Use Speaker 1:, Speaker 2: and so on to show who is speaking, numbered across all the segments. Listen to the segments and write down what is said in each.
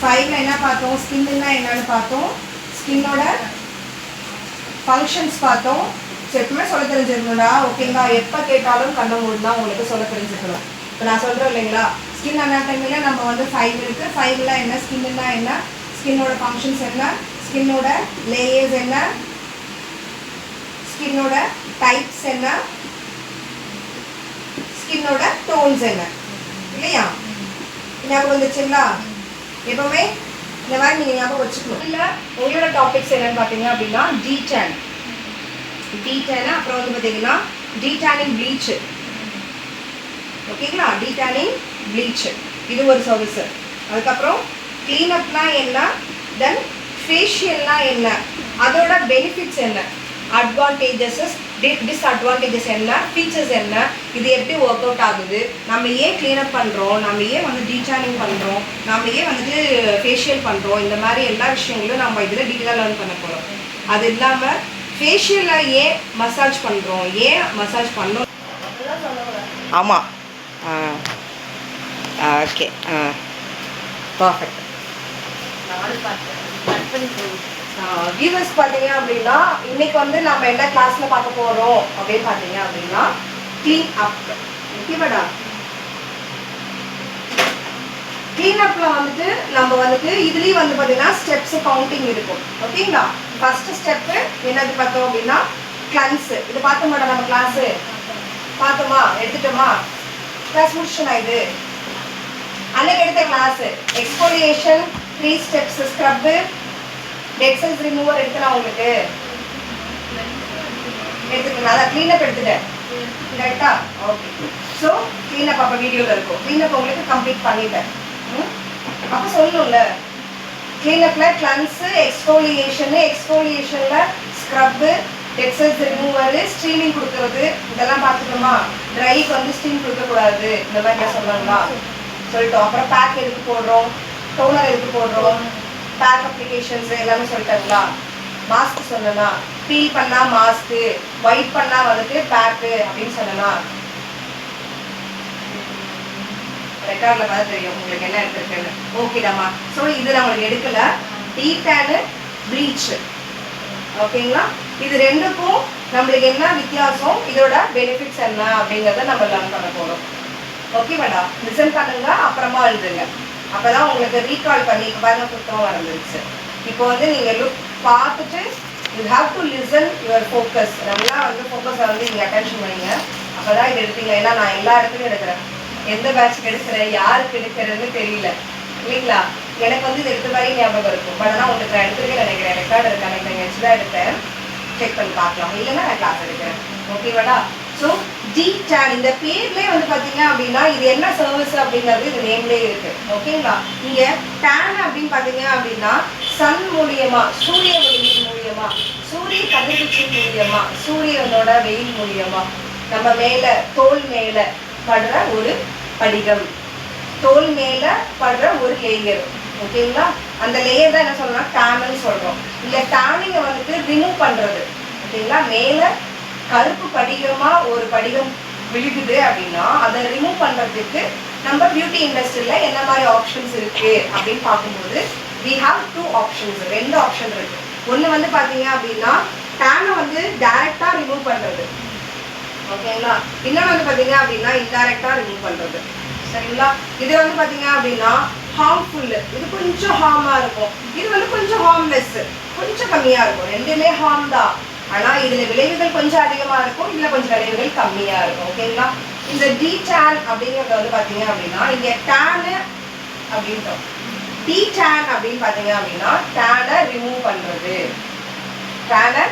Speaker 1: 5ல என்ன பார்த்தோம், ஸ்கின்னா என்னன்னு பார்த்தோம், ஸ்கின்னோட ஃபங்க்ஷன்ஸ் பார்த்தோம். ஸோ எப்பவுமே சொல்ல தெரிஞ்சிருக்கணும்டா, ஓகேங்களா? எப்போ கேட்டாலும் கண்ண மூடினா உங்களுக்கு சொல்ல தெரிஞ்சுக்கணும். இப்போ நான் சொல்கிறேன் இல்லைங்களா, ஸ்கின் அனாட்டமியில் நம்ம வந்து 5 இருக்குது. 5ல் என்ன, ஸ்கின்னா என்ன, ஸ்கின்னோட ஃபங்க்ஷன்ஸ் என்ன, ஸ்கின்னோட லேயர்ஸ் என்ன, ஸ்கின்னோட டைப்ஸ் என்ன, ஸ்கின்னோட டோன்ஸ் என்ன, இல்லையா? ஞாபகம் வந்துச்சுங்களா? எப்பவுமே இந்த மாதிரி நீங்கள் ஞாபகம் வச்சுக்கணும். இல்லை உங்களோட டாபிக்ஸ் என்னன்னு பார்த்தீங்க அப்படின்னா டீடான், அப்புறம் வந்து பார்த்தீங்கன்னா டீடானிங் ப்ளீச்சு, ஓகேங்களா? டீடானிங் ப்ளீச்சு இது ஒரு சர்வீஸு. அதுக்கப்புறம் க்ளீனப்லாம் என்ன, தென் ஃபேஷியல்லாம் என்ன, அதோட பெனிஃபிட்ஸ் என்ன, அட்வான்டேஜஸ் டிஸ்அட்வான்டேஜஸ் என்ன, ஃபீச்சர்ஸ் என்ன, இது எப்படி ஒர்க் அவுட் ஆகுது, நம்ம ஏன் க்ளீனப் பண்ணுறோம், நம்ம ஏன் வந்து டீடானிங் பண்ணுறோம், நம்ம ஏன் வந்துட்டு ஃபேஷியல் பண்ணுறோம், இந்த மாதிரி எல்லா விஷயங்களும் நம்ம இதில் டீட்டெயிலாக லேர்ன் பண்ண போகிறோம். அது இல்லாமல் ஃபேஷியலில் ஏன் மசாஜ் பண்ணுறோம், ஏன் மசாஜ் பண்ணோம், ஆமாம். Okay, perfect. வியூவர்ஸ் பார்த்தீங்க அப்படின்னா இன்னைக்கு வந்து நம்ம என்ன கிளாஸில் பார்க்க போகிறோம் அப்படின்னு பார்த்தீங்க அப்படின்னா க்ளீன் அப். ஓகேவாடா? க்ளீன் அப்பில் வந்துட்டு நம்ம வந்துட்டு இதுலேயும் வந்து பார்த்தீங்கன்னா ஸ்டெப்ஸ் கவுண்டிங் இருக்கும். ஓகேங்களா? ஃபர்ஸ்ட் ஸ்டெப்பு என்னது பார்த்தோம் அப்படின்னா கிளன்ஸு. இது பார்த்த மாட்டோம், நம்ம கிளாஸு பார்த்தோமா, எடுத்துட்டோமா, கிளாஸ் முடிச்சுனா இது அன்னைக்கு எடுத்த class. Exfoliation, 3 steps, scrub, dead cells remover எடுத்துலாம் உங்களுக்கு எடுத்துக்கலாம். அதான் க்ளீனப் எடுத்துட்டேன், கரெக்டா? ஓகே. ஸோ க்ளீனப் அப்போ வீடியோவில் இருக்கும். க்ளீனப் உங்களுக்கு கம்ப்ளீட் பண்ணிட்டேன். அப்போ சொல்லணும்ல, க்ளீனப்பில் cleanser, எக்ஸ்ஃபோலியேஷனில் scrub, dead cells remover, steaming கொடுக்குறது, இதெல்லாம் பார்த்துக்கணுமா? ட்ரைக்கு வந்து ஸ்டீம் கொடுக்கக்கூடாது, இந்த மாதிரிலாம் சொன்னாங்களா சொல்லிட்டோம். அப்புறம் பேக் எதுக்கு போடுறோம், டோனர் எதுக்கு போடுறோம், பேக் அப்ளிகேஷன்ஸ் எல்லாமே சொல்லிட்டாங்களா? மாஸ்க் சொன்னா, பீல் பண்ணால் மாஸ்க்கு, ஒயிட் பண்ணால் வந்துட்டு பேக்கு அப்படின்னு சொன்னா ரெக்கார்டில் பார்த்து தெரியும் உங்களுக்கு என்ன எடுத்துருக்குன்னு. ஓகேடாமா. ஸோ இது நம்மளுக்கு எடுக்கலை. டீடானு, ப்ளீச்சு, ஓகேங்களா? இது ரெண்டுக்கும் நம்மளுக்கு என்ன வித்தியாசம், இதோட பெனிஃபிட்ஸ் என்ன அப்படிங்கிறத நம்ம லேர்ன் பண்ண போகிறோம். ஓகே மேடம், லிசன் பண்ணுங்க, அப்புறமா எழுதுங்க. அப்போ தான் உங்களுக்கு ரீகால் பண்ணி இப்போ பாருங்க புத்தகம் வந்துருச்சு. இப்போ வந்து நீங்கள் லுக் பார்த்துட்டு you have to listen your focus. நல்லா வந்து ஃபோக்கஸை வந்து நீங்கள் அட்டென்ஷன் பண்ணிங்க. அப்போ தான் இது எடுத்தீங்க. ஏன்னா நான் எல்லா இடத்துலையும் எடுக்கிறேன், எந்த பேட்ச்க்கு எடுக்கிறேன், யாருக்கு எடுக்கிறதுன்னு தெரியல இல்லைங்களா? எனக்கு வந்து இது எடுத்த மாதிரி ஞாபகம் இருக்கும். பட் ஆனால் உங்களுக்கு நான் எடுத்துருக்கேன் நினைக்கிறேன், ரெக்கார்டு இருக்கேன், எனக்கு நீங்கள் வச்சு தான் எடுத்தேன். செக் பண்ணி பார்க்கலாம், இல்லைன்னா நான் கிளாஸ் எடுக்கிறேன். ஓகேவாடா? ஸோ டீடான் இந்த பேர்லேயே வந்து பார்த்தீங்க அப்படின்னா இது என்ன சர்வீஸ் அப்படிங்கிறது இது நேம்லேயே இருக்குது. ஓகேங்களா? இங்கே டேன் அப்படின்னு பார்த்தீங்க அப்படின்னா சன் மூலியமா, சூரிய ஒளியின் மூலியமா, சூரிய கதிர்வீச்சு மூலியமா, சூரியனோட வெயில் மூலியமா நம்ம மேலே தோல் மேலே படுற ஒரு படிகம், தோல் மேலே படுற ஒரு லேயர். ஓகேங்களா? அந்த லேயர் தான் என்ன சொல்லணும்னா டேன்னு சொல்கிறோம். இல்லை டேனிங்கை வந்துட்டு ரிமூவ் பண்ணுறது. ஓகேங்களா? மேலே கருப்பு படிகமாக ஒரு படிகம் விழுகுது அப்படின்னா அதை ரிமூவ் பண்ணுறதுக்கு நம்ம பியூட்டி இண்டஸ்ட்ரியில் என்ன மாதிரி ஆப்ஷன்ஸ் இருக்குது அப்படின்னு பார்க்கும்போது we have 2 ஆப்ஷன்ஸ், 2 ஆப்ஷன் இருக்குது. ஒன்று வந்து பார்த்தீங்க அப்படின்னா டேனை வந்து டைரெக்டாக ரிமூவ் பண்ணுறது. ஓகேங்களா? இன்னொன்று வந்து பார்த்தீங்க அப்படின்னா இன்டைரக்டாக ரிமூவ் பண்ணுறது. சரிங்களா? இது வந்து பார்த்தீங்க அப்படின்னா ஹார்ம்ஃபுல், இது கொஞ்சம் ஹார்மாக இருக்கும், இது வந்து கொஞ்சம் ஹார்ம்லெஸ், கொஞ்சம் கம்மியாக இருக்கும். ரெண்டுமே ஹார்ம் தான், ஆனால் இதில் விளைவுகள் கொஞ்சம் அதிகமாக இருக்கும், இதில் கொஞ்சம் விளைவுகள் கம்மியாக இருக்கும். ஓகேங்களா? இந்த டீடான் அப்படிங்கிறது வந்து பார்த்தீங்க அப்படின்னா இங்கே டேனு அப்படின்றோம். டீடான் அப்படின்னு பார்த்தீங்க அப்படின்னா டேனை ரிமூவ் பண்ணுறது, டேனை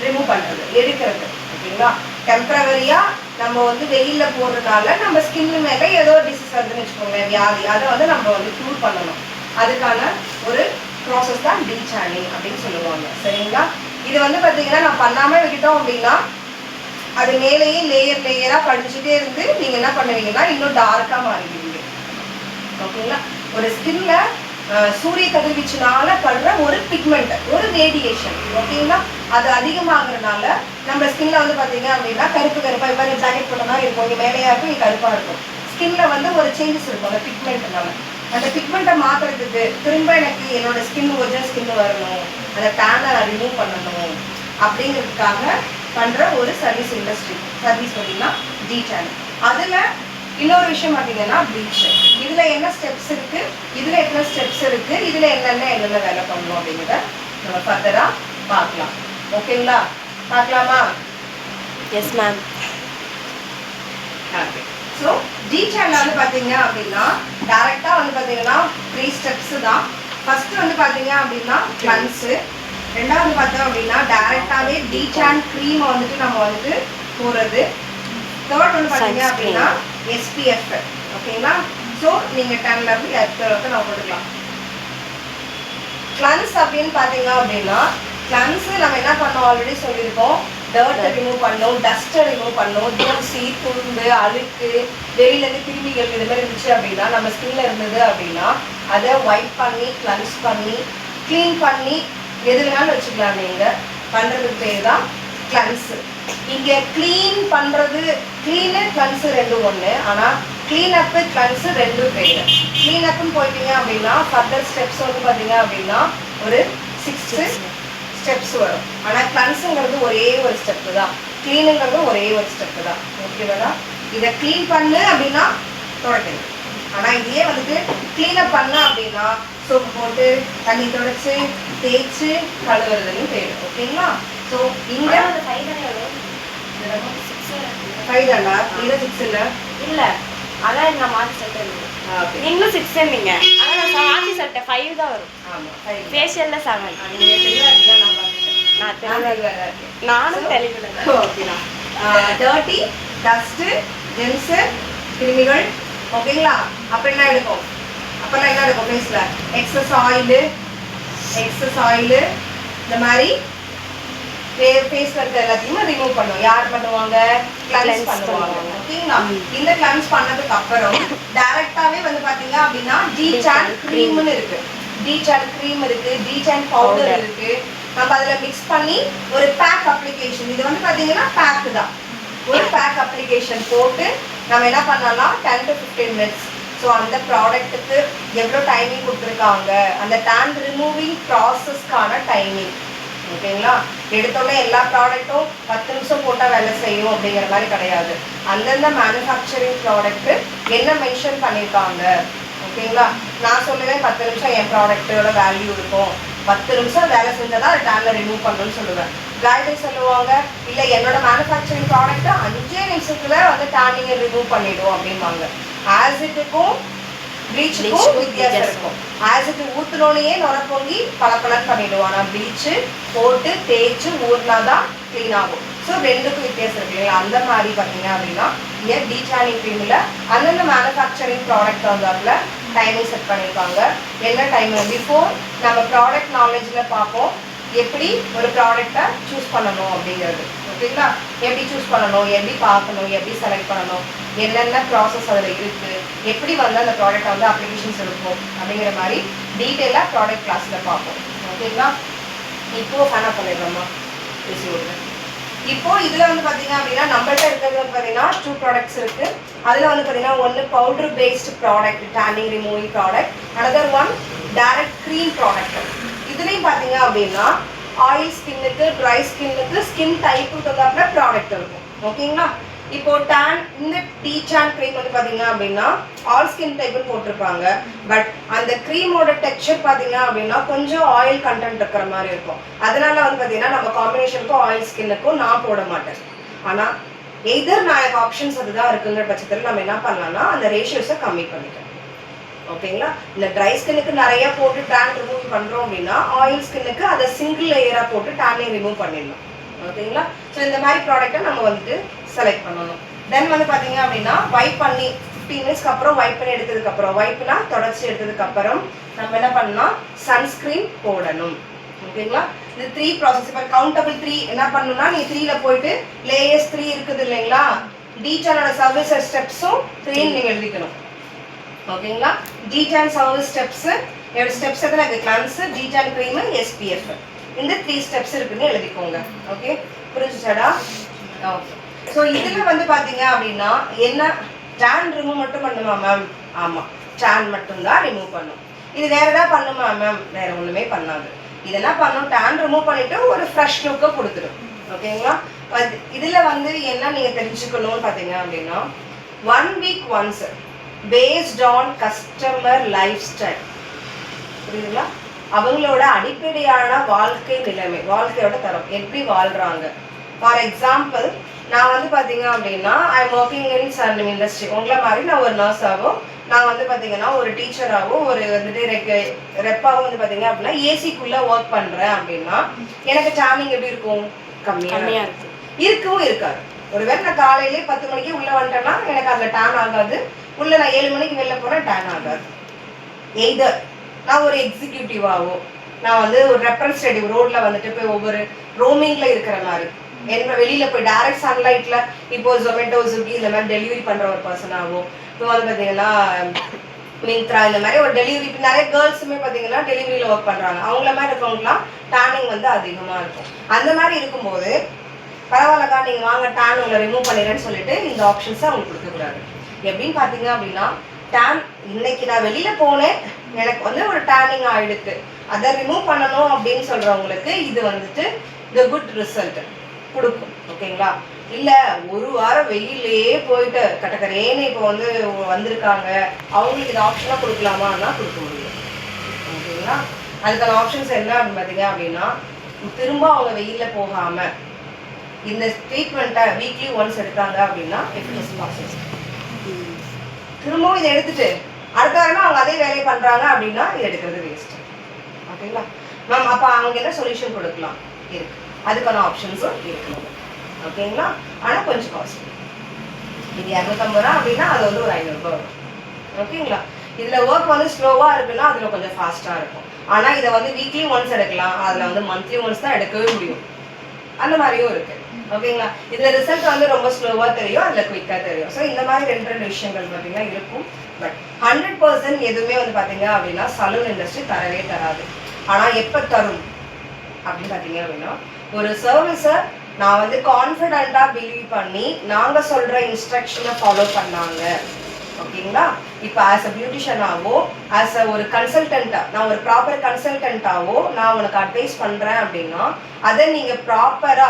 Speaker 1: ரிமூவ் பண்ணுறது, எடுக்கிறது. ஓகேங்களா? டெம்பரவரியாக நம்ம வந்து வெயிலில் போடுறதுனால நம்ம ஸ்கின்னு மேலே ஏதோ டிசீஸ் வருதுன்னு வச்சுக்கோங்களேன், வியாதி, அதை வந்து நம்ம வந்து க்யூர் பண்ணணும். அதுக்கான ஒரு ப்ராசஸ் தான் டீடானிங் அப்படின்னு சொல்லுவாங்க. சரிங்களா? இது வந்து பார்த்தீங்கன்னா நான் பண்ணாமல் விட்டுட்டோம் அப்படின்னா அது மேலேயே லேயராக படிச்சுட்டே இருந்து நீங்கள் என்ன பண்ணுவீங்கன்னா இன்னும் டார்க்காக மாறிடுவீங்க. ஓகேங்களா? ஒரு ஸ்கின்ல சூரிய கதிர்வீச்சுனால படுற ஒரு பிக்மெண்ட், ஒரு ரேடியேஷன். ஓகேங்களா? அது அதிகமாகறதுனால நம்ம ஸ்கின்ல வந்து பார்த்தீங்க அப்படின்னா கருப்பாக இப்போ ஜாக்கெட் போட்ட மாதிரி இருக்கும், இங்கே மேலேயா இருக்கும், இங்கே கருப்பாக இருக்கும். ஸ்கின்ல வந்து ஒரு சேஞ்சஸ் இருக்கும் அந்த பிக்மெண்ட்னால. அந்த பிக்மெண்ட்டை மாற்றுறதுக்கு திரும்ப எனக்கு என்னோட ஒரிஜினல் ஸ்கின் வரணும், அந்த டேனை ரிமூவ் பண்ணணும் அப்படிங்கிறதுக்காக பண்ணுற ஒரு சர்வீஸ் இண்டஸ்ட்ரி. சர்வீஸ் பார்த்தீங்கன்னா டீடான். அதில் இன்னொரு விஷயம் பார்த்தீங்கன்னா ப்ளீச். இதில் என்ன ஸ்டெப்ஸ் இருக்குது, இதில் எத்தனை ஸ்டெப்ஸ் இருக்குது, இதில் என்னென்ன வேலை பண்ணணும் அப்படிங்கிறத நம்ம ஃபர்தராக பார்க்கலாம். ஓகேங்களா, பார்க்கலாமா?
Speaker 2: Yes ma'am.
Speaker 1: ஓகே. ஸோ டீடான்ல வந்து பார்த்தீங்க அப்படின்னா டேரெக்டாக வந்து பார்த்தீங்கன்னா 3 ஸ்டெப்ஸு தான். ஃபஸ்ட்டு வந்து பார்த்தீங்க அப்படின்னா கிளன்ஸு, ரெண்டாவது பார்த்தோம் அப்படின்னா டேரெக்டாகவே டீடான் க்ரீமை வந்துட்டு நம்ம வந்துட்டு போடுறது, தேர்ட் வந்து பார்த்தீங்க அப்படின்னா SPF. ஓகேங்களா, ஸோ நீங்கள் 10லேருந்து 10 வரைக்கும் நம்ம போட்டுக்கலாம். கிளன்ஸ் அப்படின்னு பார்த்தீங்க அப்படின்னா கிளன்ஸு நம்ம என்ன பண்ணோம் ஆல்ரெடி சொல்லியிருக்கோம், டர்ட்டை ரிமூவ் பண்ணணும், டஸ்ட்டை ரிமூவ் பண்ணணும், தூசி துண்டு அழுக்கு வெளியிலேருந்து கிருமிகள் இது மாதிரி இருந்துச்சு அப்படின்னா நம்ம ஸ்கின்ல இருந்தது அப்படின்னா அதை வைப் பண்ணி கிளன்ஸ் பண்ணி க்ளீன் பண்ணி எது வேணாலும் வச்சுக்கலாம். நீங்கள் பண்ணுறதுக்கு பேர் தான் கிளன்ஸு. இங்கே க்ளீன் பண்ணுறது, க்ளீனு கிளன்ஸு ரெண்டும் ஒன்று, ஆனால் க்ளீனப்பு கிளன்ஸு ரெண்டும் பேர். க்ளீனப்புன்னு போயிட்டீங்க அப்படின்னா ஃபர்தர் ஸ்டெப்ஸ் வந்து பார்த்தீங்க அப்படின்னா ஒரு 6 ஸ்டெப்ஸ் வரும். ஆனால் கிளன்ஸுங்கிறது ஒரே ஒரு ஸ்டெப்பு தான், க்ளீனுங்கிறது ஒரே ஒரு ஸ்டெப்பு தான். ஓகேவா? இதை க்ளீன் பண்ணு அப்படின்னா துடைக்கணும், ஆனால் இதையே வந்துட்டு க்ளீனப் பண்ண அப்படின்னா சோப்பு போட்டு தண்ணி தொடச்சி தேய்ச்சி கழுவுறதுன்னு பேர். ஓகேங்களா? ஸோ இங்கே 5 தானா, இதில் 6
Speaker 2: இல்லை, அதான் நான் மாற்றி சொல்லிட்டேன். நீங்களும் 6 நீங்க, ஆனால் நான் மாற்றி சொல்லிட்டேன் 5 தான் வரும்.
Speaker 1: ஆமாம், 5.
Speaker 2: ஃபேஷியலில் 7. நான் தெளிவாக நானும் தெளிவில்.
Speaker 1: ஓகேண்ணா. டர்ட்டி, டஸ்ட்டு, ஜென்ஸு, கிருமிகள். ஓகேங்களா? அப்புறம் என்ன எடுக்கும், அப்புறம் என்ன எடுக்கும் ஃபேஸில்? எக்ஸஸ் ஆயிலு இந்த மாதிரி ஃபேஸ்ல இருக்க எல்லாத்தையுமே ரிமூவ் பண்ணுவோம். யார் பண்ணுவாங்க? கிளென்ஸ் பண்ணுவாங்க. ஓகேங்களா? இந்த கிளென்ஸ் பண்ணதுக்கு அப்புறம் டைரக்டாவே வந்து பாத்தீங்க அப்படின்னா டீடான் க்ரீம்னு இருக்கு, டீடான் க்ரீம் இருக்கு, டீடான் பவுடர் இருக்கு. நம்ம அதில் மிக்ஸ் பண்ணி ஒரு பேக் அப்ளிகேஷன், இது வந்து பாத்தீங்கன்னா பேக் தான், ஒரு பேக் அப்ளிகேஷன் போட்டு நம்ம என்ன பண்ணலாம் 10 to 15 minutes. ஸோ அந்த ப்ராடக்ட்டுக்கு எவ்வளோ டைமிங் கொடுத்துருக்காங்க, அந்த டேன் ரிமூவிங் ப்ராசஸ்க்கான டைமிங். ஓகேங்களா? எடுத்தோடனே எல்லா ப்ராடக்ட்டும் 10 நிமிஷம் போட்டால் வேலை செய்யும் அப்படிங்கிற மாதிரி கிடையாது. அந்தந்த மேனுஃபேக்சரிங் ப்ராடக்ட்டு என்ன மென்ஷன் பண்ணியிருக்காங்க. ஓகேங்களா? நான் சொல்லுவேன் 10 நிமிஷம் என் ப்ராடக்ட்டோட வேல்யூ இருக்கும், 10 நிமிஷம் வேலை செஞ்சால் தான் டேனில் ரிமூவ் பண்ணணும்னு சொல்லுவேன். காய்டன்ஸ் சொல்லுவாங்க இல்லை என்னோட மேனுஃபேக்சரிங் ப்ராடக்ட்டை 5 நிமிஷத்துல வந்து டேனிங்கை ரிமூவ் பண்ணிவிடும் அப்படிம்பாங்க. ஆசிட்டுக்கும் ப்ளீச்சுக்கும் வித்தியாசம் இருக்கும். ஆசிட் ஊற்றுனோனையே நுர பொங்கி பளபளன்னு பண்ணிவிடுவோம், ஆனால் ப்ளீச்சு போட்டு தேய்ச்சி ஊறினா தான் க்ளீன் ஆகும். ஸோ ரெண்டுக்கும் வித்தியாசம் இருக்கு இல்லைங்களா? அந்த மாதிரி பார்த்தீங்க அப்படின்னா இங்கே டீடானிங் க்ரீமில் அந்தந்த மேனுஃபேக்சரிங் ப்ராடக்ட் வந்தாப்புல டைமிங் செட் பண்ணியிருக்காங்க. என்ன டைமிங் பிஃபோர் நம்ம ப்ராடக்ட் நாலேஜில் பார்ப்போம் எப்படி ஒரு ப்ராடக்டை சூஸ் பண்ணணும் அப்படிங்கிறது. ஓகேங்களா? எப்படி சூஸ் பண்ணணும், எப்படி பார்க்கணும், எப்படி செலக்ட் பண்ணணும், என்னென்ன ப்ராசஸ் அதில் இருக்குது, எப்படி வந்து அந்த ப்ராடக்டை வந்து அப்ளிகேஷன்ஸ் இருக்கும் அப்படிங்கிற மாதிரி டீட்டெயிலாக ப்ராடக்ட் கிளாஸில் பார்ப்போம். ஓகேங்களா? இப்போது ஃபேனாக பண்ணிடுறோம்மா ரிசீவ். இப்போது இதில் வந்து பார்த்தீங்க அப்படின்னா நம்மள்கிட்ட இருக்கிறது வந்து பார்த்தீங்கன்னா 2 ப்ராடக்ட்ஸ் இருக்குது. அதில் வந்து பார்த்தீங்கன்னா ஒன்று powder based product turning removing product, another one direct cream product. இதுலேயும் பார்த்தீங்க அப்படின்னா ஆயில் ஸ்கின்னுக்கு, ட்ரை ஸ்கின்னுக்கு, ஸ்கின் டைப்புக்கு தகுந்த ப்ராடக்ட் இருக்கும். ஓகேங்களா? இப்போ டேன் இந்த டீடான் க்ரீம் வந்து பார்த்தீங்க அப்படின்னா ஆல் ஸ்கின் டைப்புன்னு போட்டிருப்பாங்க. பட் அந்த க்ரீமோட டெக்ஸ்சர் பார்த்தீங்க அப்படின்னா கொஞ்சம் ஆயில் கண்டென்ட் இருக்கிற மாதிரி இருக்கும். அதனால வந்து பார்த்தீங்கன்னா நம்ம காம்பினேஷனுக்கும் ஆயில் ஸ்கின்னுக்கும் நான் போட மாட்டேன். ஆனால் எதர் நான் எனக்கு ஆப்ஷன்ஸ் அதுதான் இருக்குங்கிற பட்சத்தில் நம்ம என்ன பண்ணலாம்னா அந்த ரேஷியோஸை கம்மி பண்ணிக்கலாம். ஓகேங்களா? இந்த ட்ரை ஸ்கின்னுக்கு நிறைய போட்டு டேன் ரிமூவ் பண்ணுறோம் அப்படின்னா ஆயில் ஸ்கின்னுக்கு அதை சிங்கிள் லேயராக போட்டு டேனை ரிமூவ் பண்ணிடலாம். ஓகேங்களா? ஸோ இந்த மாதிரி ப்ராடக்டை நம்ம வந்துட்டு செலக்ட் பண்ணணும். தென் வந்து பார்த்தீங்க அப்படின்னா வைப் பண்ணி 15 மினிட்ஸ்க்கு அப்புறம் வைப் பண்ணி எடுத்ததுக்கப்புறம், வைப்னா தொடச்சி எடுத்ததுக்கப்புறம் நம்ம என்ன பண்ணலாம் சன்ஸ்க்ரீன் போடணும். ஓகேங்களா? இது 3 ப்ராசஸ். இப்போ கவுண்டபிள் 3 என்ன பண்ணணும்னா நீ 3ல போயிட்டு லேயர்ஸ் 3 இருக்குது இல்லைங்களா? டீடானோட சர்வீஸ் ஸ்டெப்ஸும் 3 நீங்கள் எழுதிக்கணும். ஓகேங்களா? டீடான் சர்வீஸ் ஸ்டெப்ஸு ஸ்டெப்ஸ் எத்தனை இருக்குது? கிளன்ஸு, டீடான் க்ரீமு, SPF, இந்த 3 ஸ்டெப்ஸ் இருக்குன்னு எழுதிக்கோங்க. ஓகே, புரிஞ்சுச்சாடா? ஓகே. ஸோ இதில் வந்து பார்த்தீங்க அப்படின்னா என்ன டேன் ரிமூவ் மட்டும் பண்ணுமா மேம்? ஆமாம், டேன் மட்டும்தான் ரிமூவ் பண்ணும். இது வேற ஏதாவது பண்ணுமா மேம்? வேற ஒண்ணுமே பண்ணாது. இதெல்லாம் பண்ணும், டேன் ரிமூவ் பண்ணிட்டு ஒரு ஃப்ரெஷ் லுக்கை கொடுத்துடும். ஓகேங்களா? இதுல வந்து என்ன நீங்க தெரிஞ்சுக்கணும்னு பாத்தீங்க அப்படின்னா 1 week once based on customer lifestyle. புரியுதுங்களா? அவங்களோட அடிப்படையான வாழ்க்கை நிலைமை, வாழ்க்கையோட தரம், எப்படி வாழ்றாங்க. ஃபார் எக்ஸாம்பிள், நான் வந்து பார்த்தீங்க அப்படின்னா I am working in service industry. உங்களை மாதிரி நான் ஒரு நர்ஸாவோ, நான் வந்து பார்த்தீங்கன்னா ஒரு டீச்சராகவோ, ஒரு வந்துட்டு ரெப்பாகவும் வந்து பார்த்தீங்க அப்படின்னா ஏசிக்குள்ளே ஒர்க் பண்ணுறேன் அப்படின்னா எனக்கு டைமிங் எப்படி இருக்கும்? கம்மியாக இருக்கும். இருக்கவும் இருக்காது. ஒருவேளை நான் காலையிலே 10 மணிக்கு உள்ளே வந்துட்டேன்னா எனக்கு அதில் டேன் ஆகாது. உள்ளே நான் 7 மணிக்கு வெளில போனால் டேன் ஆகாது. எய்தர் நான் ஒரு எக்ஸிக்யூட்டிவாவோ, நான் வந்து ஒரு ரெப்ரஸன்டேட்டிவ் ரோட்ல வந்துட்டு போய் ஒவ்வொரு ரோமிங்ல இருக்கிற மாதிரி, என்ன வெளியில போய் டைரக்ட் சன்லைட்ல இப்போ ஜொமேட்டோ, ஸ்விக்கி இந்த மாதிரி டெலிவரி பண்ற ஒரு பர்சனாவோ, இப்போ வந்து பாத்தீங்கன்னா மிந்த்ரா இந்த மாதிரி ஒரு டெலிவரி, நிறைய கேர்ள்ஸுமே பாத்தீங்கன்னா டெலிவரியில ஒர்க் பண்றாங்க. அவங்கள மாதிரி இருக்கவங்கலாம் டேனிங் வந்து அதிகமா இருக்கும். அந்த மாதிரி இருக்கும்போது பரவாயில்லக்கா நீங்க வாங்க டேன் உங்களை ரிமூவ் பண்ணிடுறேன்னு சொல்லிட்டு இந்த ஆப்ஷன்ஸை அவங்களுக்கு கொடுக்கக்கூடாது. எப்படின்னு பாத்தீங்க அப்படின்னா, டேன் இன்னைக்கு நான் வெளியில போனேன், எனக்கு வந்து ஒரு டேனிங் ஆயிடுக்கு, அதை ரிமூவ் பண்ணணும் அப்படின்னு சொல்றவங்களுக்கு இது வந்துட்டு த குட் ரிசல்ட் கொடுக்கும். ஓகேங்களா? இல்ல ஒரு வாரம் வெயிலே போயிட்டு கட்டக்கரேன்னு இப்போ வந்து வந்திருக்காங்க, அவங்களுக்கு இந்த ஆப்ஷனா கொடுக்கலாமான்னா கொடுக்க முடியும். ஓகேங்களா? அதுக்கான ஆப்ஷன்ஸ் என்ன அப்படின்னு பாத்தீங்க அப்படின்னா, திரும்ப அவங்க வெயில போகாம இந்த ட்ரீட்மெண்ட்டை வீக்லி ஒன்ஸ் எடுத்தாங்க அப்படின்னா எஃபிகசி ப்ராசஸ். திரும்பவும் இதை எடுத்துட்டு அடுத்த வாரமா அவங்க அதே வேலையை பண்றாங்க அப்படின்னா இது எடுக்கிறது வேஸ்ட். ஓகேங்களா மேம்? அப்ப அவங்க என்ன சொல்யூஷன் கொடுக்கலாம் இருக்கு, அதுக்கான ஆப்ஷன்ஸும் இருக்கு. ஓகேங்களா? ஆனா கொஞ்சம் காஸ்ட்லி. இது 250 ரூபா அப்படின்னா அது வந்து ஒரு 500 ரூபாய் வரும். ஓகேங்களா? இதுல ஒர்க் வந்து ஸ்லோவா இருக்குன்னா அதுல கொஞ்சம் ஃபாஸ்டா இருக்கும். ஆனா இதை வந்து வீக்லி ஒன்ஸ் எடுக்கலாம், அதுல வந்து மந்த்லி ஒன்ஸ் தான் எடுக்கவே முடியும். அந்த மாதிரியும் இருக்கு. ஓகேங்களா? இதுல ரிசல்ட் வந்து ரொம்ப ஸ்லோவா தெரியும், அதுல குயிக்கா தெரியும். ஸோ இந்த மாதிரி ரெண்டு விஷயங்கள் பார்த்தீங்கன்னா இருக்கும். பட் 100% எதுவுமே வந்து பாத்தீங்க அப்படின்னா சலூன் இண்டஸ்ட்ரி தரவே தராது. ஆனா எப்ப தரும் அப்படின்னு பாத்தீங்க அப்படின்னா, ஒரு சர்வீஸை நான் வந்து கான்ஃபிடென்ட்டா பிலீவ் பண்ணி நாங்க சொல்ற இன்ஸ்ட்ரக்ஷனை ஃபாலோ பண்ணாங்க. ஓகேங்களா? இப்போ ஆஸ் அ பியூட்டிஷியனாவோ, ஆஸ் அ ஒரு கன்சல்டன்ட்டா, நான் ஒரு ப்ராப்பர் கன்சல்டன்ட்டாவோ நான் உனக்கு அட்வைஸ் பண்றேன் அப்படின்னா அதை நீங்க ப்ராப்பரா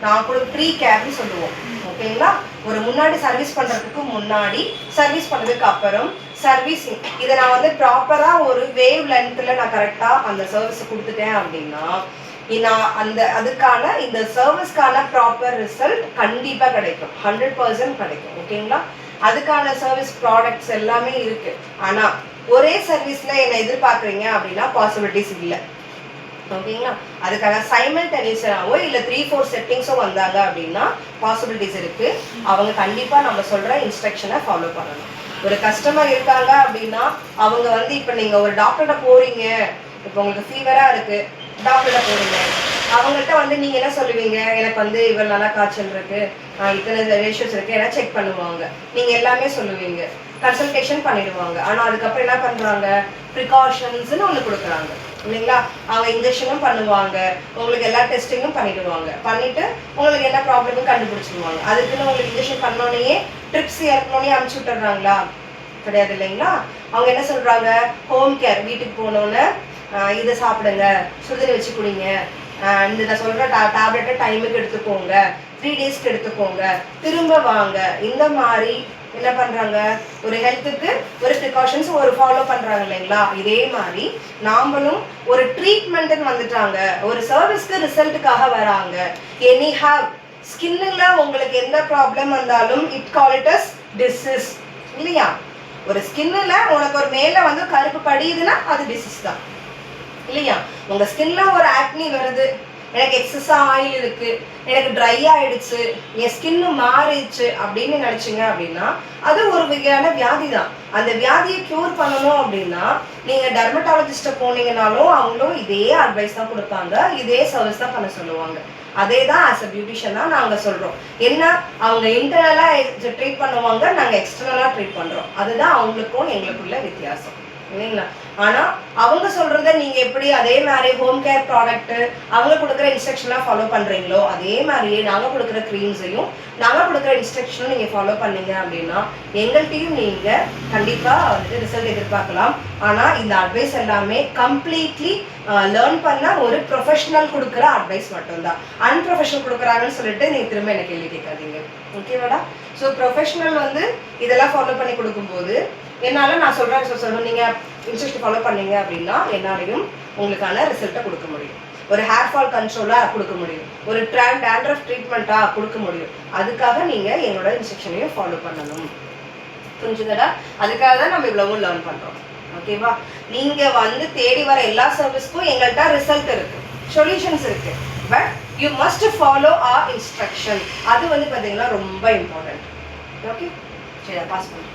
Speaker 1: நான் கூட ப்ரீ கேர்னு சொல்லுவோம். ஓகேங்களா? ஒரு முன்னாடி சர்வீஸ் பண்றதுக்கு முன்னாடி, சர்வீஸ் பண்ணதுக்கு அப்புறம், சர்வீசிங், இதை நான் வந்து ப்ராப்பரா ஒரு வேவ் லென்த்ல நான் கரெக்டா அந்த சர்வீஸ் கொடுத்துட்டேன் அப்படின்னா நான் அந்த அதுக்கான இந்த சர்வீஸ்க்கான ப்ராப்பர் ரிசல்ட் கண்டிப்பா கிடைக்கும். 100% கிடைக்கும். ஓகேங்களா? அதுக்கான சர்வீஸ் ப்ராடக்ட்ஸ் எல்லாமே இருக்கு. ஆனா ஒரே சர்வீஸ்ல என்ன எதிர்பார்க்குறீங்க அப்படின்னா பாசிபிலிட்டிஸ் இல்லை. ஓகேங்களா? அதுக்காக சைமல்டேனியஸாவோ இல்லை 3-4 செட்டிங்ஸோ வந்தாங்க அப்படின்னா பாசிபிலிட்டிஸ் இருக்கு. அவங்க கண்டிப்பா நம்ம சொல்ற இன்ஸ்ட்ரக்ஷனை ஃபாலோ பண்ணணும். ஒரு கஸ்டமர் இருக்காங்க அப்படின்னா அவங்க வந்து இப்போ நீங்க ஒரு டாக்டர்கிட்ட போறீங்க, இப்போ உங்களுக்கு ஃபீவரா இருக்கு, டாக்டர்கிட்ட போறீங்க, அவங்கள்ட்ட வந்து நீங்க என்ன சொல்லுவீங்க? எனக்கு வந்து இவ்வளவு நல்லா காய்ச்சல் இருக்கு, இத்தனை ரேஷியோஸ் இருக்கு, எல்லாம் செக் பண்ணுவாங்க, நீங்க எல்லாமே சொல்லுவீங்க, கன்சல்டேஷன் பண்ணிடுவாங்க. ஆனா அதுக்கப்புறம் என்ன பண்றாங்க? ப்ரிகாஷன்ஸ்னு ஒண்ணு கொடுக்குறாங்க இல்லைங்களா? அவங்க இன்ஜெக்ஷனும் பண்ணுவாங்க, உங்களுக்கு எல்லா டெஸ்டிங்கும் பண்ணிடுவாங்க, பண்ணிட்டு உங்களுக்கு என்ன ப்ராப்ளமும் கண்டுபிடிச்சிடுவாங்க. அதுக்குன்னு உங்களுக்கு இன்ஜெக்ஷன் பண்ணோடனே ட்ரிப்ஸ் இறக்கணுன்னே அனுப்பிச்சு விட்டுறாங்களா? கிடையாது இல்லைங்களா? அவங்க என்ன சொல்றாங்க? ஹோம் கேர், வீட்டுக்கு போனோன்னு இதை சாப்பிடுங்க, சுடுதண்ணி வச்சு குடிங்க, இந்த நான் சொல்ற டேப்லெட்டை டைமுக்கு எடுத்துக்கோங்க, 3 டேஸ்க்கு எடுத்துக்கோங்க, திரும்ப வாங்க, இந்த மாதிரி என்ன பண்றாங்க? ஒரு ஹெல்த்துக்கு ஒரு ப்ரிகாஷன்ஸ் ஒரு ஃபாலோ பண்றாங்க இல்லைங்களா? இதே மாதிரி நாமளும் ஒரு ட்ரீட்மெண்ட்னு வந்துட்டாங்க, ஒரு சர்வீஸ்க்கு ரிசல்ட்டுக்காக வராங்க. எனி ஹாவ் ஸ்கின்ல உங்களுக்கு எந்த ப்ராப்ளம் வந்தாலும் it call it as disease இல்லையா? ஒரு ஸ்கின்ல உனக்கு ஒரு மேல வந்து கருப்பு படியுதுன்னா அது டிசீஸ் தான் இல்லையா? உங்க ஸ்கின்ல ஒரு ஆக்னி வருது, எனக்கு எக்ஸஸா ஆயில் இருக்கு, எனக்கு ட்ரை ஆயிடுச்சு, என் ஸ்கின்னு மாறிடுச்சு அப்படின்னு நினைச்சீங்க அப்படின்னா அது ஒரு வகையான வியாதி தான். அந்த வியாதியை கியூர் பண்ணணும் அப்படின்னா நீங்க டெர்மட்டாலஜிஸ்ட போனீங்கன்னாலும் அவங்களும் இதே அட்வைஸ் தான் கொடுப்பாங்க, இதே சர்வீஸ் தான் பண்ண சொல்லுவாங்க. அதே தான் ஆஸ் அ பியூட்டிஷியனா நாங்க சொல்றோம். என்ன அவங்க இன்டர்னலா ட்ரீட் பண்ணுவாங்க, நாங்க எக்ஸ்டர்னலா ட்ரீட் பண்றோம். அதுதான் அவங்களுக்கும் எங்களுக்குள்ள வித்தியாசம். இல்லைங்களா? ஆனா அவங்க சொல்றத நீங்க எப்படி அதே மாதிரி ஹோம் கேர் ப்ராடக்ட் அவங்க கொடுக்குற இன்ஸ்ட்ரக்ஷன்லாம் ஃபாலோ பண்றீங்களோ அதே மாதிரியே நாங்க கொடுக்குற க்ரீம்ஸையும் நாங்க கொடுக்குற இன்ஸ்ட்ரக்ஷனும் நீங்க ஃபாலோ பண்ணீங்க அப்படின்னா எங்கள்கிட்டையும் நீங்க கண்டிப்பா வந்துட்டு ரிசல்ட் எதிர்பார்க்கலாம். ஆனா இந்த அட்வைஸ் எல்லாமே கம்ப்ளீட்லி லேர்ன் பண்ண ஒரு ப்ரொஃபஷனல் கொடுக்குற அட்வைஸ் மட்டும்தான். அன்ப்ரொஃபஷனல் கொடுக்குறாங்கன்னு சொல்லிட்டு நீங்க திரும்ப என்ன கேள்வி கேட்காதீங்க. ஓகேவாடா? ஸோ ப்ரொஃபஷனல் வந்து இதெல்லாம் ஃபாலோ பண்ணி கொடுக்கும்போது என்னால நான் சொல்றேன் நீங்க இன்ஸ்ட்ரக்ஷன் ஃபாலோ பண்ணீங்க அப்படின்னா என்னாலையும் உங்களுக்கான ரிசல்ட்டை கொடுக்க முடியும். ஒரு ஹேர் ஃபால் கண்ட்ரோலா கொடுக்க முடியும், ஒரு டேண்ட்ரஃப் ட்ரீட்மெண்ட்டா கொடுக்க முடியும். அதுக்காக நீங்க என்னோட இன்ஸ்ட்ரக்ஷனையும் ஃபாலோ பண்ணணும். புரிஞ்சுதடா? அதுக்காக தான் நம்ம இவ்வளவும் லேர்ன் பண்றோம். ஓகேவா? நீங்க வந்து தேடி வர எல்லா சர்வீஸ்க்கும் எங்கள்கிட்ட ரிசல்ட் இருக்கு, சொல்யூஷன்ஸ் இருக்கு. But you must follow our instruction. அது வந்து பார்த்தீங்கன்னா ரொம்ப இம்பார்ட்டன்ட். ஓகே, சரி பாஸ் பண்ணு.